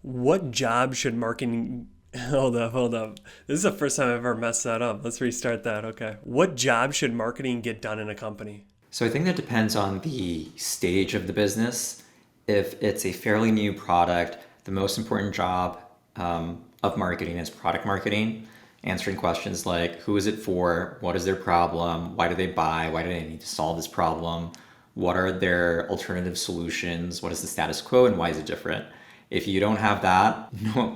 What job should marketing hold up, hold up. This is the first time I've ever messed that up. Let's restart that. Okay. What job should marketing get done in a company? So I think that depends on the stage of the business. If it's a fairly new product, the most important job of marketing is product marketing, answering questions like who is it for, what is their problem, why do they buy, why do they need to solve this problem, what are their alternative solutions, what is the status quo, and why is it different. If you don't have that,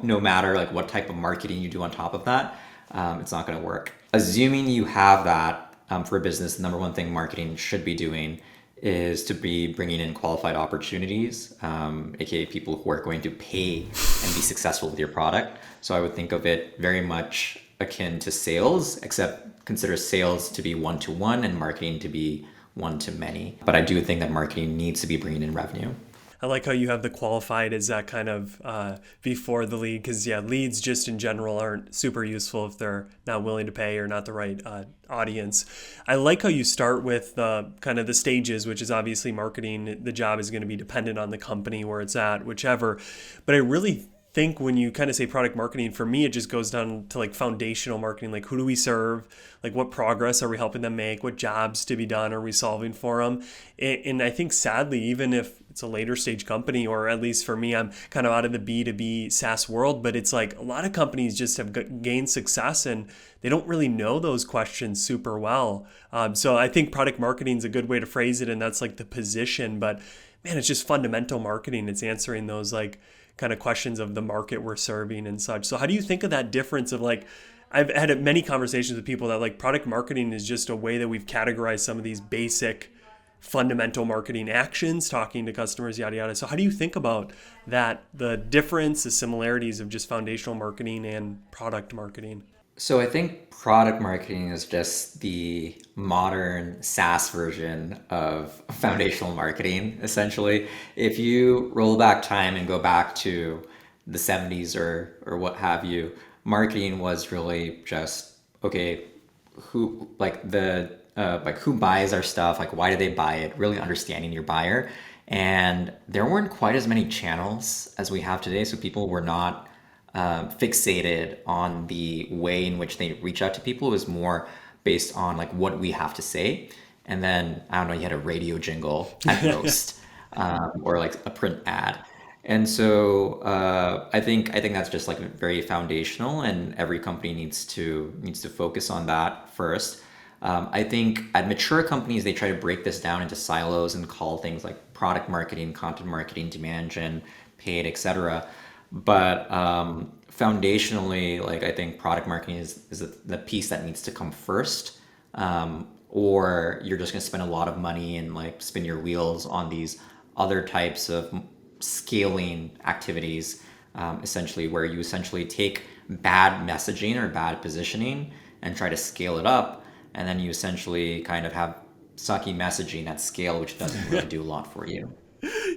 no matter like what type of marketing you do on top of that, it's not going to work. Assuming you have that for a business, the number one thing marketing should be doing is to be bringing in qualified opportunities, aka people who are going to pay and be successful with your product. So I would think of it very much akin to sales, except consider sales to be one to one and marketing to be one to many. But I do think that marketing needs to be bringing in revenue. I like how you have the qualified as that kind of before the lead, because yeah, leads just in general aren't super useful if they're not willing to pay or not the right audience. I like how you start with the kind of the stages, which is obviously marketing. The job is going to be dependent on the company where it's at, whichever. But I really think when you kind of say product marketing, for me, it just goes down to like foundational marketing, like who do we serve? Like what progress are we helping them make? What jobs to be done are we solving for them? And I think sadly, even if it's a later stage company, or at least for me, I'm kind of out of the B2B SaaS world, but it's like a lot of companies just have gained success and they don't really know those questions super well. So I think product marketing is a good way to phrase it. And that's like the position, but man, it's just fundamental marketing. It's answering those like kind of questions of the market we're serving and such. So how do you think of that difference of like, I've had many conversations with people that like product marketing is just a way that we've categorized some of these basic fundamental marketing actions, talking to customers, yada, yada. So how do you think about that, the difference, the similarities of just foundational marketing and product marketing? So I think product marketing is just the modern SaaS version of foundational marketing, essentially. If you roll back time and go back to the 70s or what have you, marketing was really just, okay, who like who buys our stuff, like why do they buy it, really understanding your buyer. And there weren't quite as many channels as we have today, so people were not fixated on the way in which they reach out to people. It was more based on like what we have to say. And then I don't know, you had a radio jingle at most, or like a print ad. And so I think that's just like very foundational, and every company needs to focus on that first. I think at mature companies they try to break this down into silos and call things like product marketing, content marketing, demand gen, paid, etc. But foundationally, like I think product marketing is the piece that needs to come first, or you're just going to spend a lot of money and like spin your wheels on these other types of scaling activities, essentially where you essentially take bad messaging or bad positioning and try to scale it up, and then you essentially kind of have sucky messaging at scale, which doesn't really do a lot for you.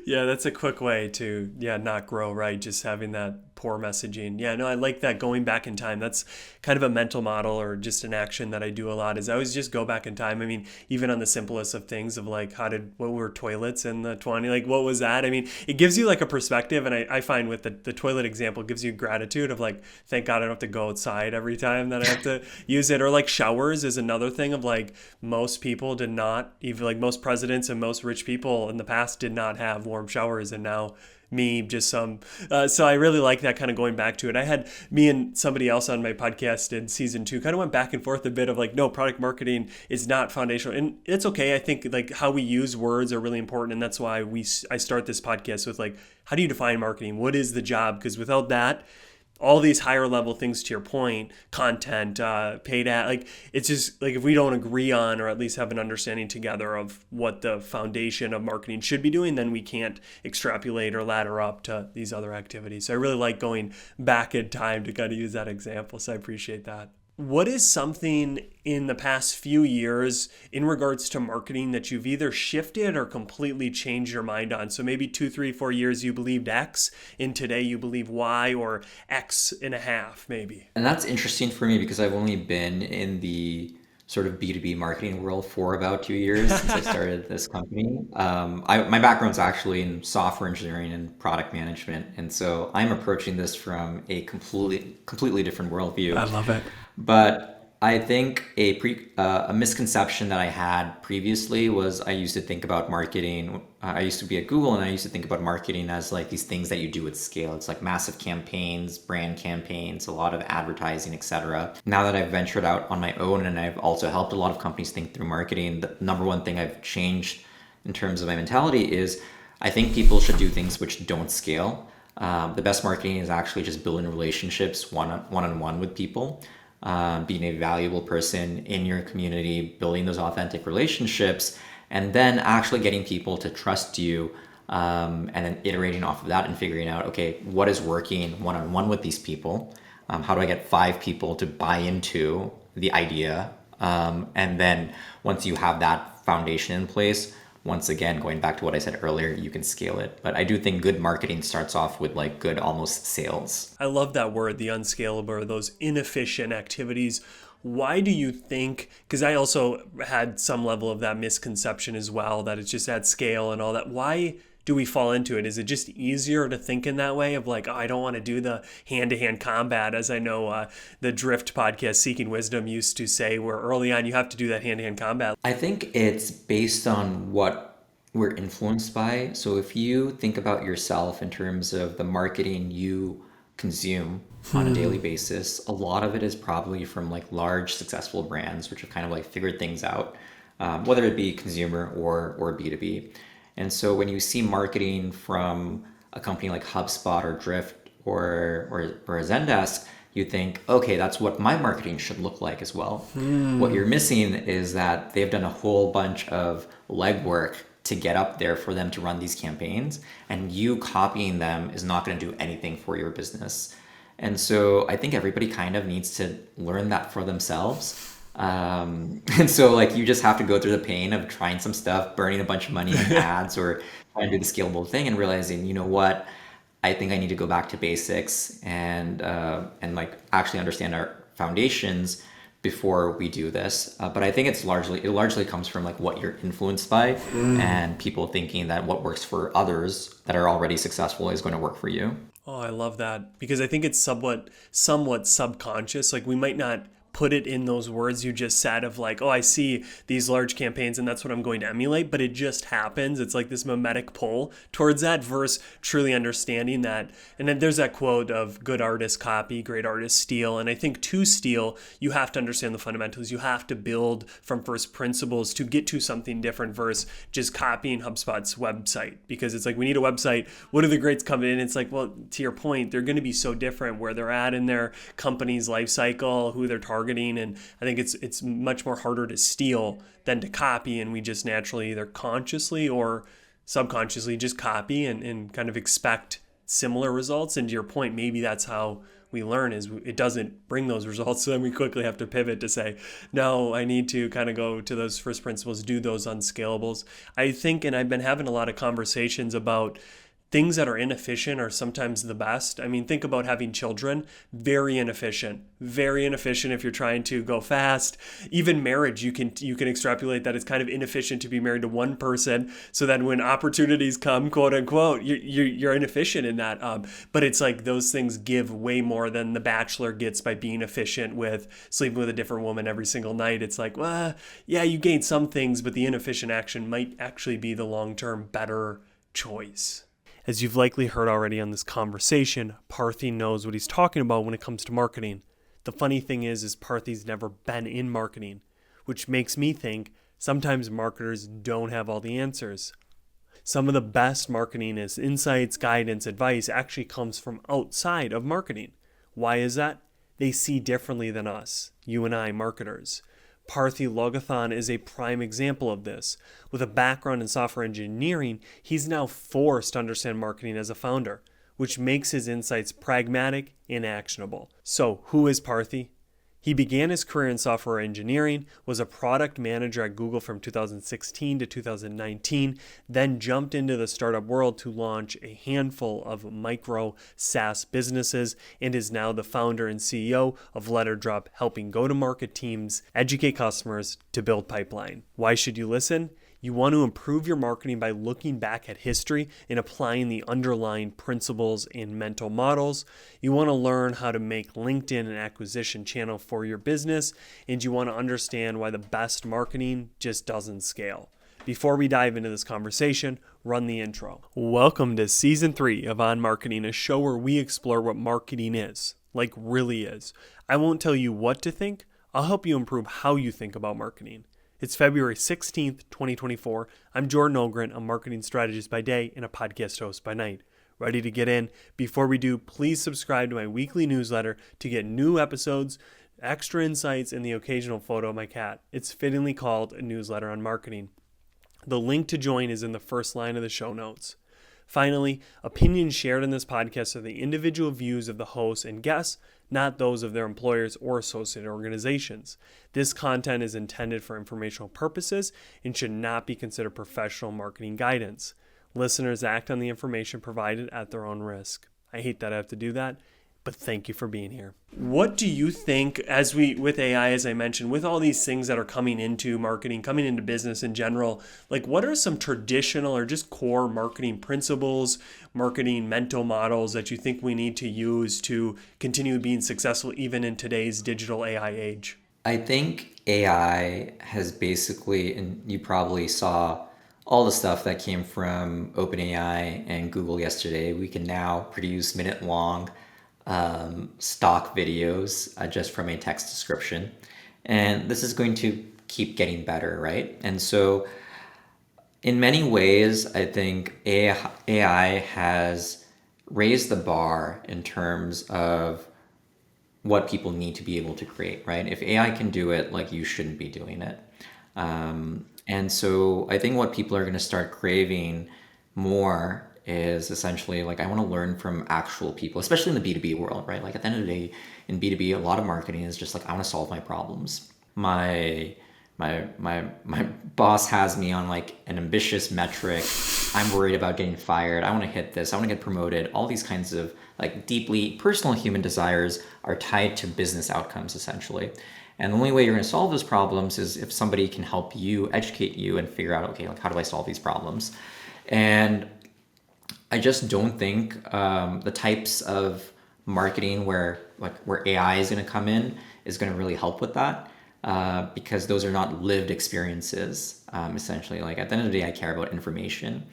Yeah, that's a quick way to not grow, right? Just having that poor messaging. Yeah, no, I like that going back in time. That's kind of a mental model or just an action that I do a lot is I always just go back in time. I mean, even on the simplest of things of like what were toilets in the 20, like what was that? I mean, it gives you like a perspective, and I find with the toilet example gives you gratitude of like, thank God I don't have to go outside every time that I have to use it. Or like showers is another thing of like most people did not, even like most presidents and most rich people in the past did not have warm showers, and now me just some so I really like that kind of going back to it. I had me and somebody else on my podcast in season 2 kind of went back and forth a bit of like, no, product marketing is not foundational, and it's okay. I think like how we use words are really important, and that's why I start this podcast with like, how do you define marketing? What is the job? Because without that, all these higher level things, to your point, content, paid ad, like it's just like if we don't agree on or at least have an understanding together of what the foundation of marketing should be doing, then we can't extrapolate or ladder up to these other activities. So I really like going back in time to kind of use that example. So I appreciate that. What is something in the past few years in regards to marketing that you've either shifted or completely changed your mind on? So maybe 2, 3, 4 years you believed X, and today you believe Y, or X and a half, maybe. And that's interesting for me because I've only been in the sort of B2B marketing world for about 2 years since I started this company. My background's actually in software engineering and product management, and so I'm approaching this from a completely different I worldview. love it. But I think a misconception that I had previously was I used to think about marketing. I used to be at Google, and I used to think about marketing as like these things that you do at scale. It's like massive campaigns, brand campaigns, a lot of advertising, etc. Now that I've ventured out on my own and I've also helped a lot of companies think through marketing, the number one thing I've changed in terms of my mentality is I think people should do things which don't scale. The best marketing is actually just building relationships one on one with people, being a valuable person in your community, building those authentic relationships, and then actually getting people to trust you, and then iterating off of that and figuring out, okay, what is working one on one with these people? How do I get 5 people to buy into the idea? And then once you have that foundation in place, once again, going back to what I said earlier, you can scale it. But I do think good marketing starts off with like good almost sales. I love that word, the unscalable, or those inefficient activities. Why do you think, because I also had some level of that misconception as well, that it's just at scale and all that. Why do we fall into it? Is it just easier to think in that way of like, oh, I don't want to do the hand-to-hand combat, as I know the Drift podcast, Seeking Wisdom, used to say, where early on you have to do that hand-to-hand combat. I think it's based on what we're influenced by. So if you think about yourself in terms of the marketing you consume on a daily basis, a lot of it is probably from like large successful brands, which have kind of like figured things out, whether it be consumer or B2B. And so when you see marketing from a company like HubSpot or Drift or a Zendesk, you think, okay, that's what my marketing should look like as well. What you're missing is that they've done a whole bunch of legwork to get up there for them to run these campaigns, and you copying them is not going to do anything for your business. And so I think everybody kind of needs to learn that for themselves. And so like you just have to go through the pain of trying some stuff, burning a bunch of money in ads, or trying to do the scalable thing and realizing, you know what, I think I need to go back to basics and like actually understand our foundations before we do this. But I think it largely comes from like what you're influenced by, and people thinking that what works for others that are already successful is going to work for you. Oh, I love that, because I think it's somewhat subconscious. Like we might not put it in those words you just said of like, oh, I see these large campaigns and that's what I'm going to emulate, but it just happens. It's like this mimetic pull towards that versus truly understanding that. And then there's that quote of good artists copy, great artists steal. And I think to steal, you have to understand the fundamentals. You have to build from first principles to get to something different versus just copying HubSpot's website, because it's like, we need a website. What are the greats coming in? It's like, well, to your point, they're going to be so different where they're at in their company's life cycle, who they're targeting. And I think it's much more harder to steal than to copy. And we just naturally either consciously or subconsciously just copy and kind of expect similar results. And to your point, maybe that's how we learn, is it doesn't bring those results. So then we quickly have to pivot to say, no, I need to kind of go to those first principles, do those unscalables. I think, and I've been having a lot of conversations about things that are inefficient are sometimes the best. I mean, think about having children. Very inefficient if you're trying to go fast. Even marriage, you can extrapolate that it's kind of inefficient to be married to one person, so that when opportunities come, quote unquote, you're inefficient in that. But it's like those things give way more than the bachelor gets by being efficient with sleeping with a different woman every single night. It's like, well, yeah, you gain some things, but the inefficient action might actually be the long-term better choice. As you've likely heard already on this conversation, Parthi knows what he's talking about when it comes to marketing. The funny thing is Parthi's never been in marketing, which makes me think sometimes marketers don't have all the answers. Some of the best marketing is insights, guidance, advice actually comes from outside of marketing. Why is that? They see differently than us, you and I, marketers. Parthi Loganathan is a prime example of this. With a background in software engineering, he's now forced to understand marketing as a founder, which makes his insights pragmatic and actionable. So, who is Parthi? He began his career in software engineering, was a product manager at Google from 2016 to 2019, then jumped into the startup world to launch a handful of micro SaaS businesses, and is now the founder and CEO of LetterDrop, helping go-to-market teams educate customers to build pipeline. Why should you listen? You want to improve your marketing by looking back at history and applying the underlying principles and mental models. You want to learn how to make LinkedIn an acquisition channel for your business, and you want to understand why the best marketing just doesn't scale. Before we dive into this conversation, run the intro. Welcome to Season 3 of On Marketing, a show where we explore what marketing is, like really is. I won't tell you what to think, I'll help you improve how you think about marketing. It's February 16th, 2024. I'm Jordan Ogren, a marketing strategist by day and a podcast host by night. Ready to get in? Before we do, please subscribe to my weekly newsletter to get new episodes, extra insights, and the occasional photo of my cat. It's fittingly called a newsletter on marketing. The link to join is in the first line of the show notes. Finally, opinions shared in this podcast are the individual views of the hosts and guests, not those of their employers or associated organizations. This content is intended for informational purposes and should not be considered professional marketing guidance. Listeners act on the information provided at their own risk. I hate that I have to do that, but thank you for being here. What do you think, with AI, as I mentioned, with all these things that are coming into marketing, coming into business in general, like what are some traditional or just core marketing principles, marketing mental models that you think we need to use to continue being successful even in today's digital AI age? I think AI has basically, and you probably saw all the stuff that came from OpenAI and Google yesterday. We can now produce minute-long stock videos just from a text description. And this is going to keep getting better, right? And so in many ways, I think AI has raised the bar in terms of what people need to be able to create, right? If AI can do it, like you shouldn't be doing it. And so I think what people are going to start craving more is essentially like, I want to learn from actual people, especially in the B2B world, right? Like at the end of the day, in B2B, a lot of marketing is just like, I want to solve my problems. My boss has me on like an ambitious metric. I'm worried about getting fired. I want to hit this. I want to get promoted. All these kinds of like deeply personal human desires are tied to business outcomes essentially. And the only way you're going to solve those problems is if somebody can help you, educate you, and figure out, okay, like how do I solve these problems? And I just don't think the types of marketing where AI is going to come in is going to really help with that because those are not lived experiences. Essentially, like at the end of the day, I care about information,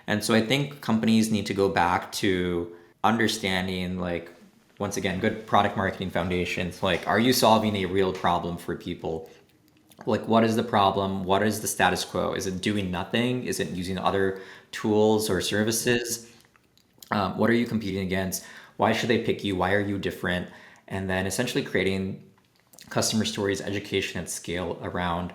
and so I think companies need to go back to understanding, like, once again, good product marketing foundations. Like, are you solving a real problem for people? Like, what is the problem? What is the status quo? Is it doing nothing? Is it using other tools or services? What are you competing against? Why should they pick you? Why are you different? And then essentially creating customer stories, education at scale around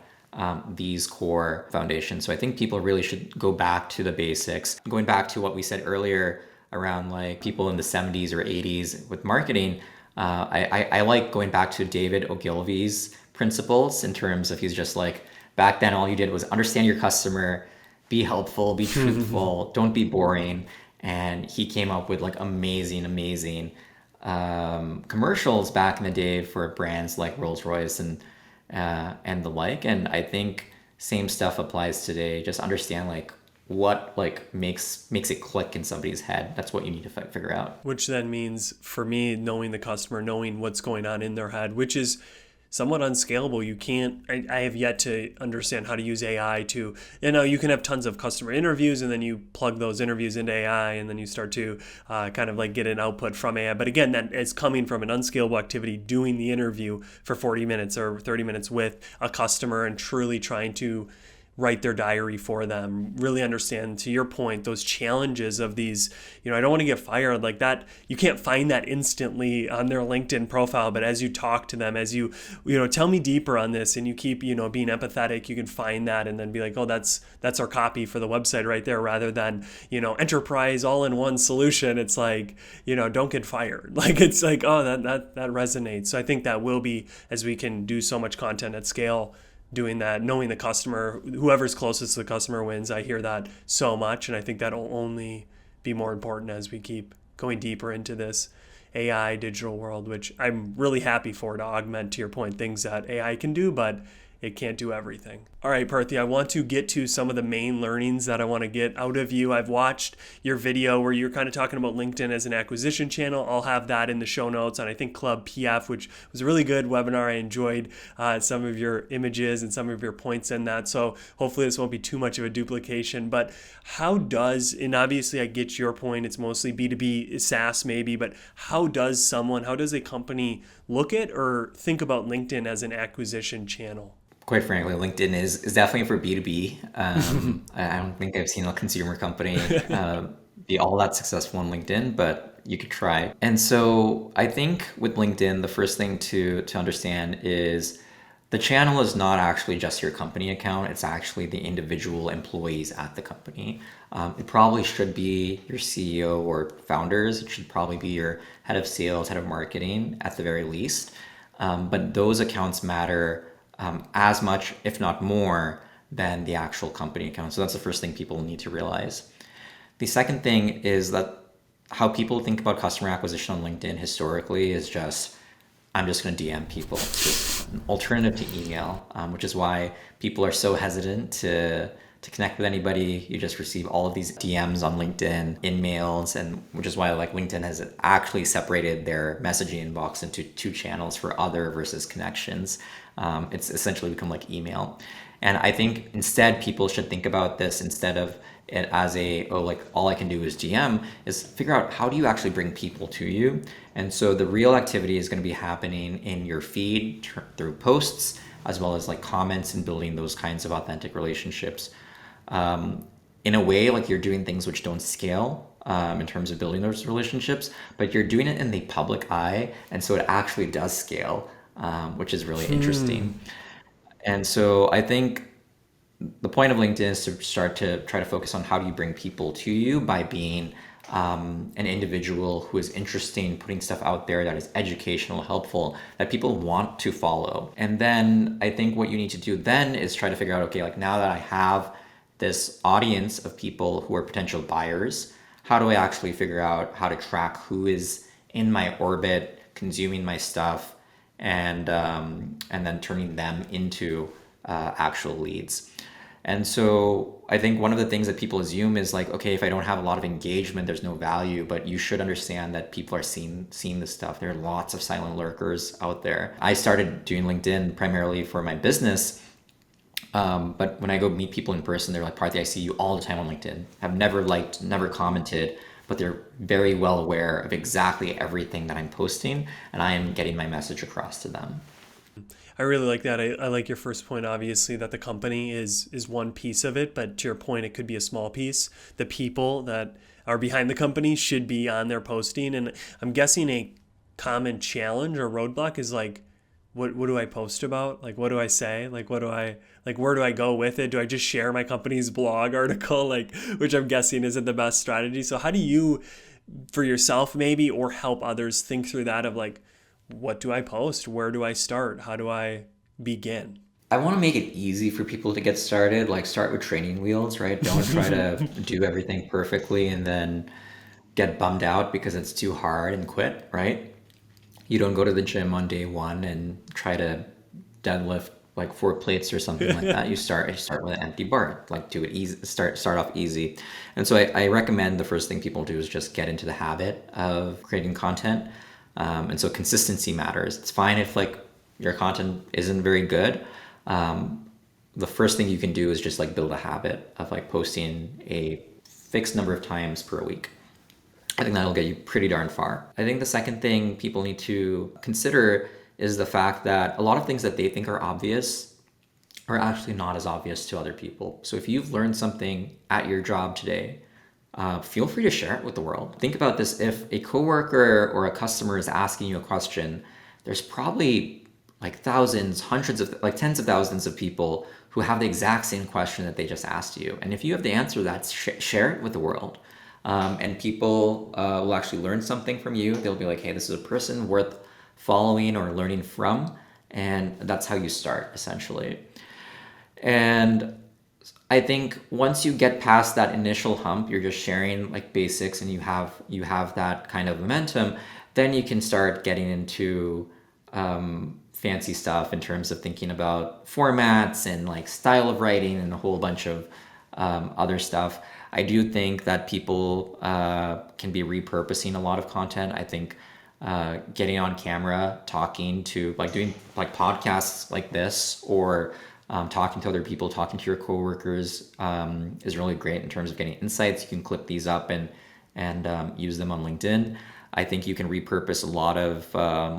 these core foundations. So I think people really should go back to the basics. Going back to what we said earlier around like people in the 70s or 80s with marketing, I like going back to David Ogilvy's principles in terms of, he's just like, back then all you did was understand your customer, be helpful, be truthful, don't be boring. And he came up with like amazing commercials back in the day for brands like Rolls-Royce and the like. And I think same stuff applies today. Just understand like what like makes it click in somebody's head. That's what you need to figure out. Which then means, for me, knowing the customer, knowing what's going on in their head, which is somewhat unscalable. You can't, I have yet to understand how to use AI to, you can have tons of customer interviews and then you plug those interviews into AI and then you start to kind of like get an output from AI. But again, that is coming from an unscalable activity, doing the interview for 40 minutes or 30 minutes with a customer and truly trying to write their diary for them, really understand, to your point, those challenges of these, I don't want to get fired like that. You can't find that instantly on their LinkedIn profile, but as you talk to them, as tell me deeper on this, and you keep, being empathetic, you can find that and then be like, oh, that's our copy for the website right there, rather than, enterprise all-in-one solution. It's like, don't get fired. Like, it's like, oh, that resonates. So I think that will be, as we can do so much content at scale, doing that, knowing the customer, whoever's closest to the customer wins. I hear that so much, and I think that'll only be more important as we keep going deeper into this AI digital world, which I'm really happy for, to augment, to your point, things that AI can do, but it can't do everything. All right, Parthi, I want to get to some of the main learnings that I want to get out of you. I've watched your video where you're kind of talking about LinkedIn as an acquisition channel. I'll have that in the show notes. And I think Club PF, which was a really good webinar. I enjoyed some of your images and some of your points in that. So hopefully this won't be too much of a duplication. But and obviously I get your point, it's mostly B2B SaaS maybe, but how does a company look at or think about LinkedIn as an acquisition channel? Quite frankly, LinkedIn is definitely for B2B. I don't think I've seen a consumer company be all that successful on LinkedIn, but you could try. And so I think with LinkedIn, the first thing to understand is the channel is not actually just your company account. It's actually the individual employees at the company. It probably should be your CEO or founders. It should probably be your head of sales, head of marketing at the very least. But those accounts matter as much, if not more, than the actual company account. So that's the first thing people need to realize. The second thing is that how people think about customer acquisition on LinkedIn historically is just, I'm just going to DM people. It's just an alternative to email, which is why people are so hesitant to connect with anybody. You just receive all of these DMs on LinkedIn in mails, and which is why like LinkedIn has actually separated their messaging inbox into two channels for other versus connections. It's essentially become like email. And I think instead people should think about this, instead of it as like all I can do is DM, is figure out how do you actually bring people to you. And so the real activity is going to be happening in your feed through posts, as well as like comments, and building those kinds of authentic relationships. In a way, like you're doing things which don't scale in terms of building those relationships, but you're doing it in the public eye. And so it actually does scale, which is really interesting. And so I think the point of LinkedIn is to start to try to focus on how do you bring people to you by being an individual who is interested in putting stuff out there that is educational, helpful, that people want to follow. And then I think what you need to do then is try to figure out, okay, like now that I have this audience of people who are potential buyers, how do I actually figure out how to track who is in my orbit, consuming my stuff, and then turning them into actual leads. And so I think one of the things that people assume is like, okay, if I don't have a lot of engagement, there's no value, but you should understand that people are seeing this stuff. There are lots of silent lurkers out there. I started doing LinkedIn primarily for my business, but when I go meet people in person, they're like, Parthi, I see you all the time on LinkedIn. I've never liked, never commented, but they're very well aware of exactly everything that I'm posting, and I am getting my message across to them. I really like that. I like your first point, obviously, that the company is one piece of it, but to your point, it could be a small piece. The people that are behind the company should be on their posting. And I'm guessing a common challenge or roadblock is like, what do I post about? Like, what do I say? Like, where do I go with it? Do I just share my company's blog article? Like, which I'm guessing isn't the best strategy. So how do you, for yourself maybe, or help others think through that of like, what do I post? Where do I start? How do I begin? I want to make it easy for people to get started, like start with training wheels, right? Don't try to do everything perfectly and then get bummed out because it's too hard and quit, right? You don't go to the gym on day one and try to deadlift like 4 plates or something like that. You start with an empty bar, like do it easy, start off easy. And so I recommend the first thing people do is just get into the habit of creating content. And so consistency matters. It's fine if like your content isn't very good. The first thing you can do is just like build a habit of like posting a fixed number of times per week. I think that'll get you pretty darn far. I think the second thing people need to consider is the fact that a lot of things that they think are obvious are actually not as obvious to other people. So if you've learned something at your job today, feel free to share it with the world. Think about this. If a coworker or a customer is asking you a question, there's probably like thousands, hundreds of, like tens of thousands of people who have the exact same question that they just asked you. And if you have the answer, that's share it with the world. And people will actually learn something from you. They'll be like, hey, this is a person worth following or learning from. And that's how you start, essentially. And I think once you get past that initial hump, you're just sharing like basics and you have that kind of momentum, then you can start getting into fancy stuff in terms of thinking about formats and like style of writing and a whole bunch of other stuff. I do think that people can be repurposing a lot of content. I think getting on camera, talking to like doing like podcasts like this, or talking to other people, talking to your coworkers is really great in terms of getting insights. You can clip these up and use them on LinkedIn. I think you can repurpose a lot of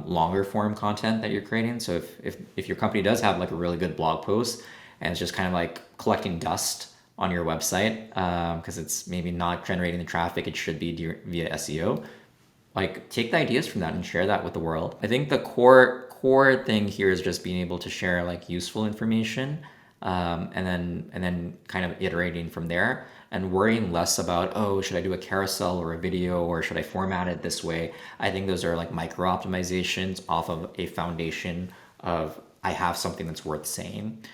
longer form content that you're creating. So if your company does have like a really good blog post and it's just kind of like collecting dust on your website because it's maybe not generating the traffic it should be via SEO, like take the ideas from that and share that with the world. I think the core thing here is just being able to share like useful information, and then kind of iterating from there and worrying less about, oh, should I do a carousel or a video or should I format it this way? I think those are like micro optimizations off of a foundation of I have something that's worth saying.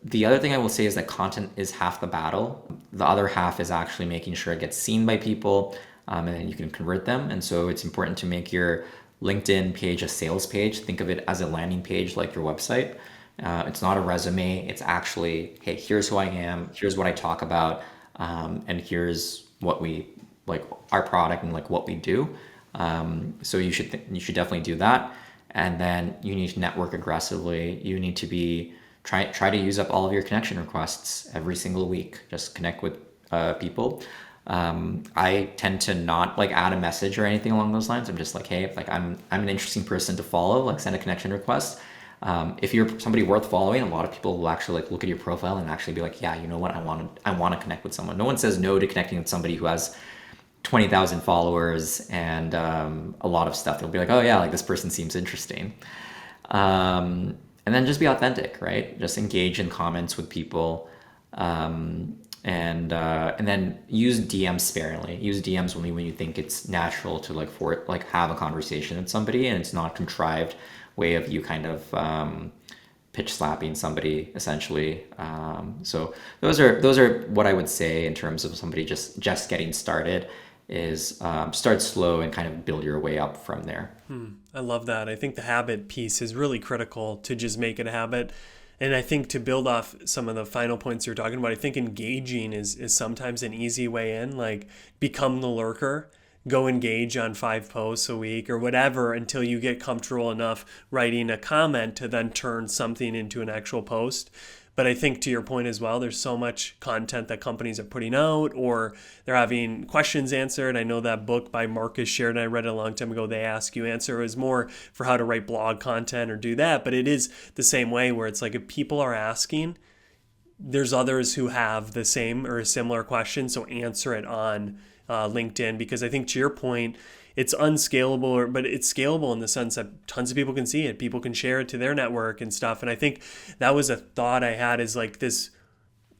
The other thing I will say is that content is half the battle. The other half is actually making sure it gets seen by people, and then you can convert them. And so it's important to make your LinkedIn page a sales page. Think of it as a landing page like your website. It's not a resume. It's actually, hey, here's who I am. Here's what I talk about. And here's what we like our product and like what we do. So you should definitely do that. And then you need to network aggressively. You need to be try to use up all of your connection requests every single week. Just connect with people. I tend to not like add a message or anything along those lines. I'm just like, hey, like I'm an interesting person to follow. Like send a connection request. If you're somebody worth following, a lot of people will actually like look at your profile and actually be like, yeah, you know what, I want to connect with someone. No one says no to connecting with somebody who has 20,000 followers and a lot of stuff. They'll be like, oh yeah, like this person seems interesting. And then just be authentic, right? Just engage in comments with people, and then use DMs sparingly. Use DMs only when you think it's natural to like have a conversation with somebody, and it's not contrived way of you kind of pitch slapping somebody essentially. So those are what I would say in terms of somebody just getting started is start slow and kind of build your way up from there. I love that. I think the habit piece is really critical to just make it a habit. And I think to build off some of the final points you're talking about, I think engaging is sometimes an easy way in, like become the lurker, go engage on 5 posts a week or whatever until you get comfortable enough writing a comment to then turn something into an actual post. But I think to your point as well, there's so much content that companies are putting out or they're having questions answered. I know that book by Marcus Sheridan, I read it a long time ago, They Ask You Answer, is more for how to write blog content or do that. But it is the same way where it's like if people are asking, there's others who have the same or a similar question. So answer it on LinkedIn, because I think to your point, it's unscalable, but it's scalable in the sense that tons of people can see it. People can share it to their network and stuff. And I think that was a thought I had, is like this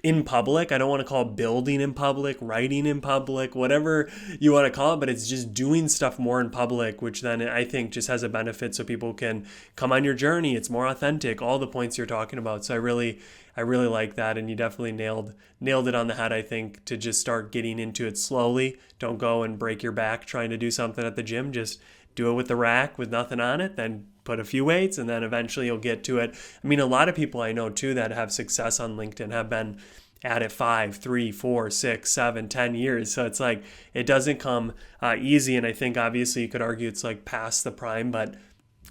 in public. I don't want to call it building in public, writing in public, whatever you want to call it, but it's just doing stuff more in public, which then I think just has a benefit so people can come on your journey. It's more authentic, all the points you're talking about. So I really like that, and you definitely nailed it on the head, I think, to just start getting into it slowly. Don't go and break your back trying to do something at the gym. Just do it with the rack with nothing on it, then put a few weights, and then eventually you'll get to it. I mean, a lot of people I know too that have success on LinkedIn have been at it 5, 3, 4, 6, 7, 10 years. So it's like it doesn't come easy, and I think obviously you could argue it's like past the prime, but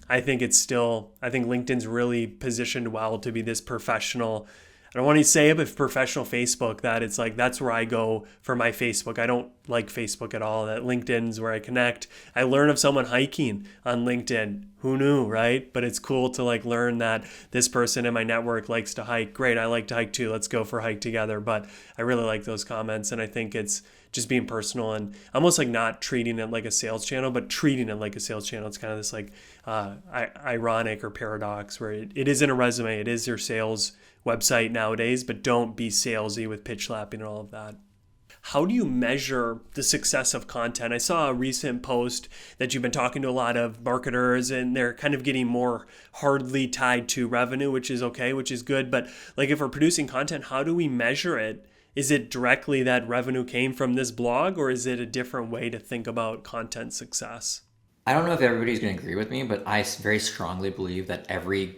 I think LinkedIn's really positioned well to be this professional, I don't want to say it, but professional Facebook, that it's like, that's where I go for my Facebook. I don't like Facebook at all. That LinkedIn's where I connect. I learn of someone hiking on LinkedIn. who knew, right? But it's cool to like learn that this person in my network likes to hike. Great, I like to hike too. Let's go for a hike together. But I really like those comments, and I think it's just being personal and almost like not treating it like a sales channel, but treating it like a sales channel. It's kind of this like ironic or paradox where it isn't a resume, it is your sales website nowadays, but don't be salesy with pitch slapping and all of that. How do you measure the success of content? I saw a recent post that you've been talking to a lot of marketers and they're kind of getting more hardly tied to revenue, which is okay, which is good. But like if we're producing content, how do we measure it? Is it directly that revenue came from this blog, or is it a different way to think about content success? I don't know if everybody's going to agree with me, but I very strongly believe that every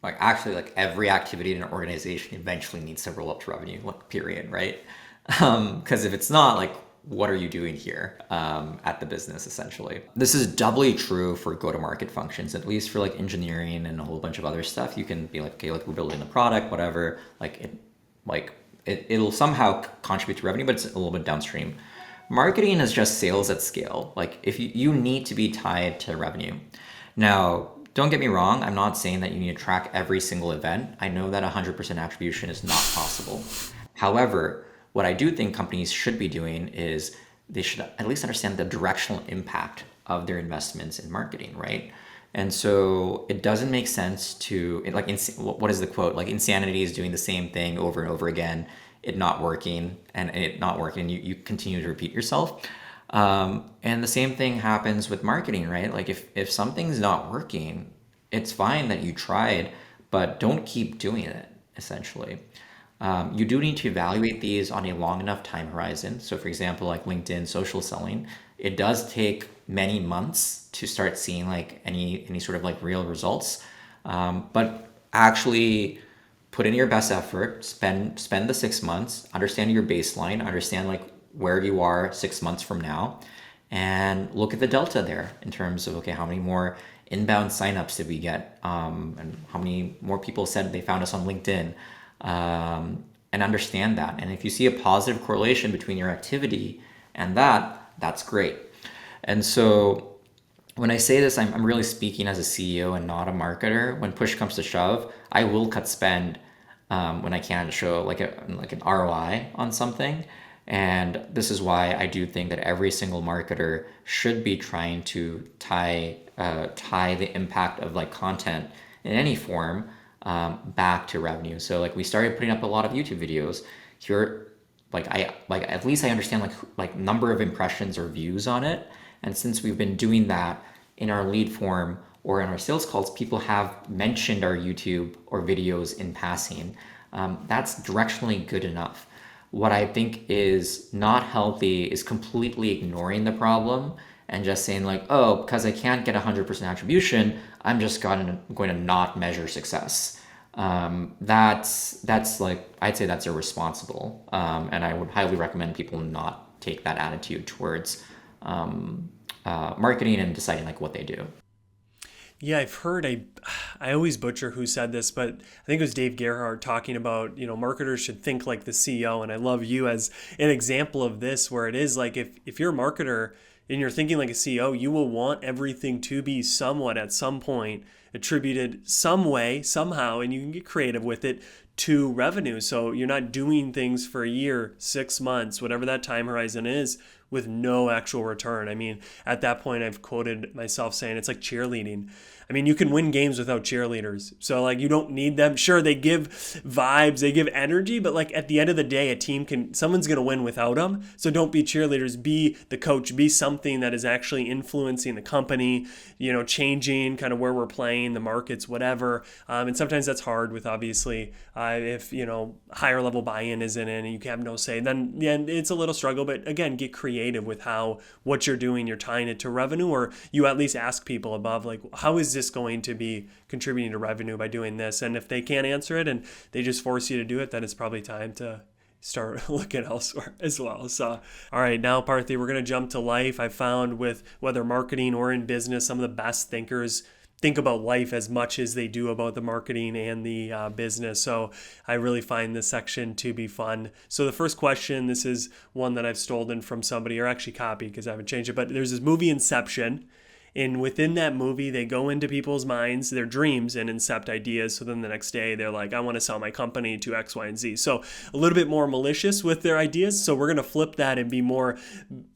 activity in an organization eventually needs to roll up to revenue, like period, right? Because if it's not, like, what are you doing here at the business, essentially? This is doubly true for go-to-market functions, at least for like engineering and a whole bunch of other stuff. You can be like, okay, like we're building the product, whatever. It'll somehow contribute to revenue, but it's a little bit downstream. Marketing is just sales at scale. Like if you need to be tied to revenue. Now, don't get me wrong. I'm not saying that you need to track every single event. I know that 100% attribution is not possible. However, what I do think companies should be doing is they should at least understand the directional impact of their investments in marketing, right? And so it doesn't make sense to what is the quote? Like insanity is doing the same thing over and over again, it not working, and it not working. You continue to repeat yourself. And the same thing happens with marketing, right? Like if something's not working, it's fine that you tried, but don't keep doing it, essentially. You do need to evaluate these on a long enough time horizon. So for example, like LinkedIn social selling, it does take many months to start seeing like any sort of like real results. But actually put in your best effort, spend the 6 months, understand your baseline, understand like where you are 6 months from now, and look at the delta there in terms of, okay, how many more inbound signups did we get? And how many more people said they found us on LinkedIn? And understand that. And if you see a positive correlation between your activity and that's great. And so when I say this, I'm really speaking as a CEO and not a marketer. When push comes to shove, I will cut spend when I can to show like an ROI on something. And this is why I do think that every single marketer should be trying to tie the impact of like content in any form back to revenue. So like we started putting up a lot of YouTube videos here. At least I understand like number of impressions or views on it. And since we've been doing that in our lead form or in our sales calls, people have mentioned our YouTube or videos in passing. That's directionally good enough. What I think is not healthy is completely ignoring the problem and just saying like, oh, because I can't get 100% attribution, I'm just going to not measure success. That's like, I'd say that's irresponsible. And I would highly recommend people not take that attitude towards marketing and deciding like what they do. Yeah, I've heard I always butcher who said this, but I think it was Dave Gerhardt talking about, marketers should think like the CEO. And I love you as an example of this, where it is like if you're a marketer and you're thinking like a CEO, you will want everything to be somewhat at some point attributed some way, somehow, and you can get creative with it to revenue. So you're not doing things for a year, 6 months, whatever that time horizon is, with no actual return. I mean, at that point, I've quoted myself saying it's like cheerleading. I mean, you can win games without cheerleaders. So like you don't need them. Sure, they give vibes, they give energy, but like at the end of the day, someone's going to win without them. So don't be cheerleaders, be the coach, be something that is actually influencing the company, changing kind of where we're playing, the markets, whatever. And sometimes that's hard with obviously if, higher level buy-in isn't in and you have no say, then it's a little struggle. But again, get creative with what you're doing, you're tying it to revenue, or you at least ask people above, like, how is this going to be contributing to revenue by doing this? And if they can't answer it and they just force you to do it, then it's probably time to start looking elsewhere as well. So, all right, now Parthi, we're going to jump to life. I found with whether marketing or in business, some of the best thinkers think about life as much as they do about the marketing and the business. So I really find this section to be fun. So the first question, this is one that I've stolen from somebody, or actually copied because I haven't changed it, but there's this movie Inception. And within that movie, they go into people's minds, their dreams, and incept ideas. So then the next day, they're like, I want to sell my company to X, Y, and Z. So a little bit more malicious with their ideas. So we're going to flip that and be more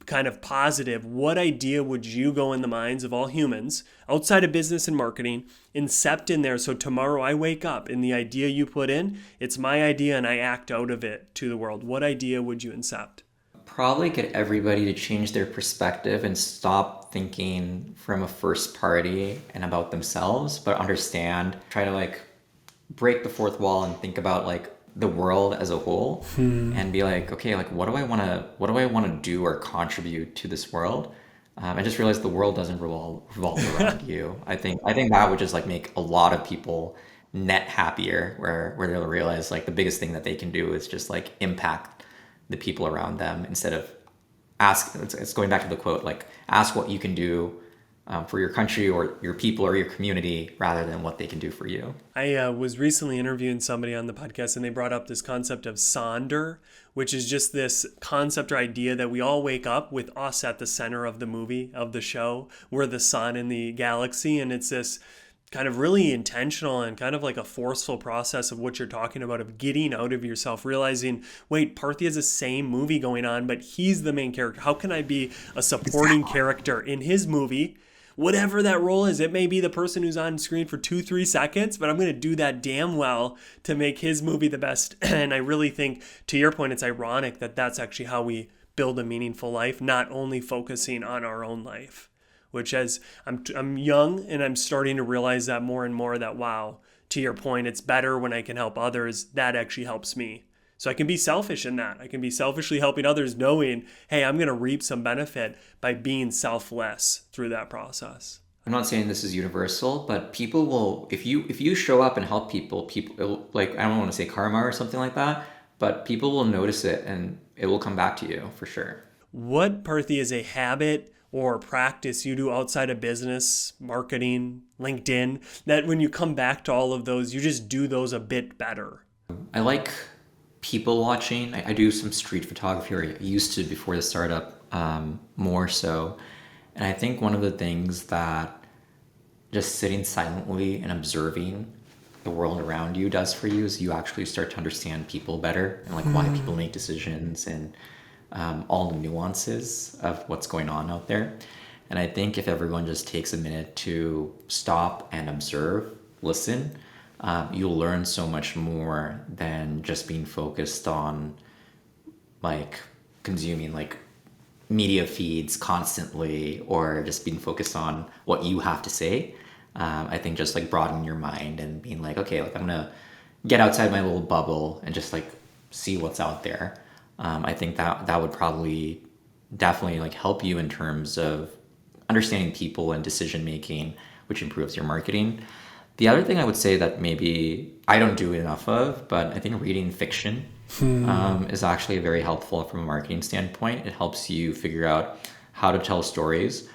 kind of positive. What idea would you go in the minds of all humans outside of business and marketing, incept in there? So tomorrow I wake up and the idea you put in, it's my idea and I act out of it to the world. What idea would you incept? Probably get everybody to change their perspective and stop thinking from a first party and about themselves, but understand, try to like break the fourth wall and think about like the world as a whole and be like, okay, like what do I want to do or contribute to this world? I just realized the world doesn't revolve around you. I think that would just like make a lot of people net happier, where they'll realize like the biggest thing that they can do is just like impact the people around them instead of ask. It's going back to the quote, like ask what you can do for your country or your people or your community rather than what they can do for you. I was recently interviewing somebody on the podcast and they brought up this concept of sonder, which is just this concept or idea that we all wake up with us at the center of the movie, of the show. We're the sun in the galaxy, and it's this kind of really intentional and kind of like a forceful process of what you're talking about, of getting out of yourself, realizing, wait, Parthi has the same movie going on, but he's the main character. How can I be a supporting character in his movie? Whatever that role is, it may be the person who's on screen for 2-3 seconds, but I'm going to do that damn well to make his movie the best. And I really think, to your point, it's ironic that that's actually how we build a meaningful life, not only focusing on our own life. Which, as I'm young and I'm starting to realize that more and more, that wow, to your point, it's better when I can help others. That actually helps me. So I can be selfish in that. I can be selfishly helping others, knowing, hey, I'm going to reap some benefit by being selfless through that process. I'm not saying this is universal, but people will, if you show up and help people, like, I don't want to say karma or something like that, but people will notice it and it will come back to you for sure. What, Parthi, is a habit or practice you do outside of business, marketing, LinkedIn, that when you come back to all of those, you just do those a bit better? I like people watching. I do some street photography, or I used to before the startup, more so. And I think one of the things that just sitting silently and observing the world around you does for you is you actually start to understand people better and like why people make decisions and all the nuances of what's going on out there. And I think if everyone just takes a minute to stop and observe, listen, you'll learn so much more than just being focused on like consuming like media feeds constantly or just being focused on what you have to say. I think just like broadening your mind and being like, okay, like I'm gonna get outside my little bubble and just like see what's out there. I think that would probably definitely like help you in terms of understanding people and decision making, which improves your marketing. The other thing I would say that maybe I don't do enough of, but I think reading fiction is actually very helpful from a marketing standpoint. It helps you figure out how to tell stories.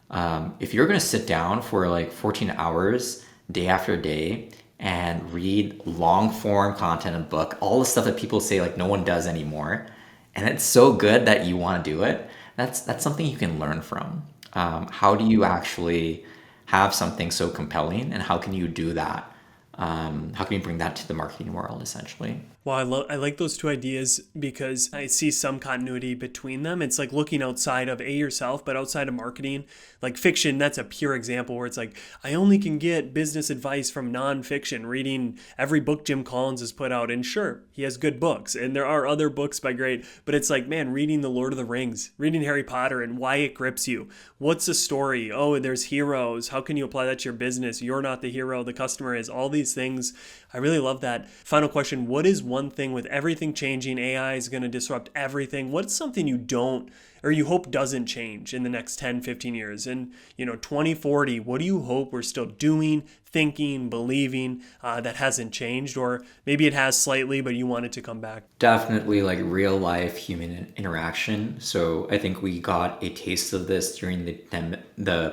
If you're going to sit down for like 14 hours day after day and read long form content and book, all the stuff that people say like no one does anymore, and it's so good that you want to do it, that's something you can learn from. How do you actually have something so compelling, and how can you do that? How can you bring that to the marketing world essentially? Well, I like those two ideas because I see some continuity between them. It's like looking outside of yourself, but outside of marketing. Like fiction, that's a pure example where it's like, I only can get business advice from nonfiction, reading every book Jim Collins has put out. And sure, he has good books, and there are other books by great, but it's like, man, reading The Lord of the Rings, reading Harry Potter and why it grips you. What's the story? Oh, there's heroes. How can you apply that to your business? You're not the hero, the customer is. All these things. I really love that. Final question, what is one thing with everything changing, AI is going to disrupt everything? What's something you don't or you hope doesn't change in the next 10, 15 years? And 2040, what do you hope we're still doing, thinking, believing that hasn't changed? Or maybe it has slightly, but you want it to come back? Definitely like real life human interaction. So I think we got a taste of this during the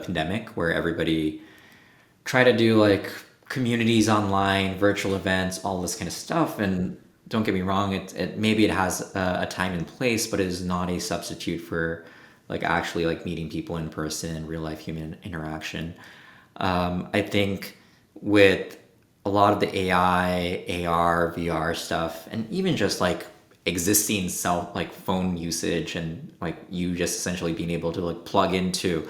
pandemic, where everybody tried to do like communities online, virtual events, all this kind of stuff. And don't get me wrong, maybe it has a time and place, but it is not a substitute for like actually like meeting people in person, real life human interaction. I think with a lot of the AI, AR, VR stuff, and even just like existing self like phone usage and like you just essentially being able to like plug into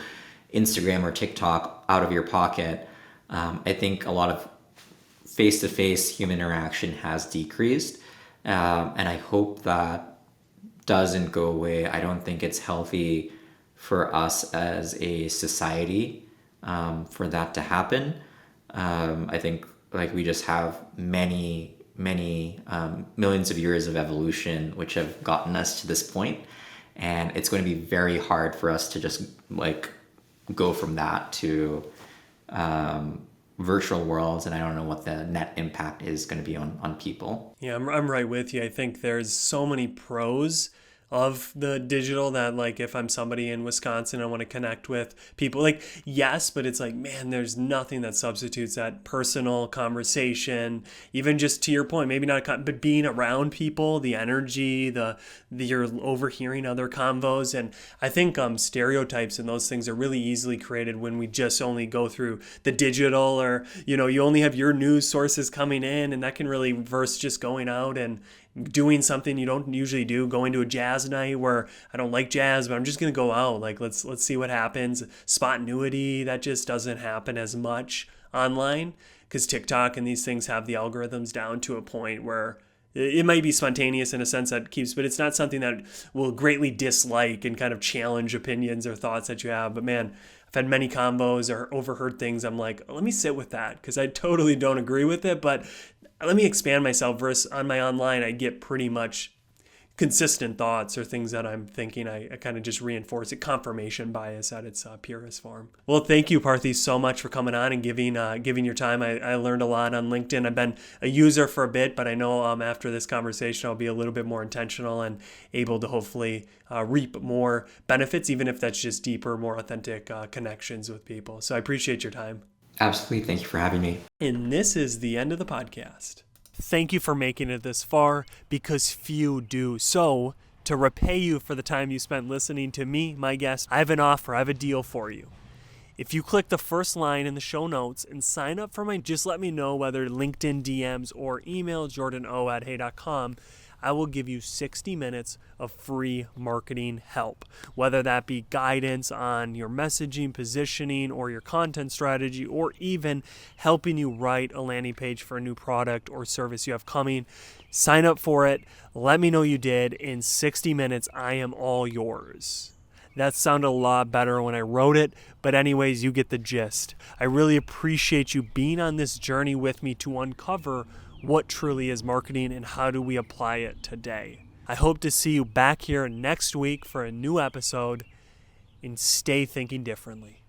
Instagram or TikTok out of your pocket, I think a lot of face-to-face human interaction has decreased, and I hope that doesn't go away. I don't think it's healthy for us as a society for that to happen. I think like we just have many millions of years of evolution which have gotten us to this point, and it's going to be very hard for us to just like go from that to virtual worlds, and I don't know what the net impact is going to be on people. Yeah, I'm right with you. I think there's so many pros of the digital that like if I'm somebody in Wisconsin, I want to connect with people like yes, but it's like man, there's nothing that substitutes that personal conversation. Even just to your point, maybe not, but being around people, the energy, the you're overhearing other convos, and I think stereotypes and those things are really easily created when we just only go through the digital, or you only have your news sources coming in, and that can really versus just going out and doing something you don't usually do, going to a jazz night where I don't like jazz, but I'm just gonna go out. Like let's see what happens. Spontaneity that just doesn't happen as much online because TikTok and these things have the algorithms down to a point where it might be spontaneous in a sense that keeps, but it's not something that will greatly dislike and kind of challenge opinions or thoughts that you have. But man, I've had many combos or overheard things. I'm like, let me sit with that because I totally don't agree with it, but let me expand myself versus on my online, I get pretty much consistent thoughts or things that I'm thinking. I kind of just reinforce it, confirmation bias at its purest form. Well, thank you, Parthi, so much for coming on and giving your time. I learned a lot on LinkedIn. I've been a user for a bit, but I know after this conversation, I'll be a little bit more intentional and able to hopefully reap more benefits, even if that's just deeper, more authentic connections with people. So I appreciate your time. Absolutely. Thank you for having me. And this is the end of the podcast. Thank you for making it this far, because few do. So, to repay you for the time you spent listening to me, my guest, I have an offer, I have a deal for you. If you click the first line in the show notes and sign up for just let me know whether LinkedIn DMs or email jordano@hey.com, I will give you 60 minutes of free marketing help, whether that be guidance on your messaging, positioning, or your content strategy, or even helping you write a landing page for a new product or service you have coming. Sign up for it. Let me know you did. In 60 minutes, I am all yours. That sounded a lot better when I wrote it, but anyways, you get the gist. I really appreciate you being on this journey with me to uncover what truly is marketing and how do we apply it today. I hope to see you back here next week for a new episode, and stay thinking differently.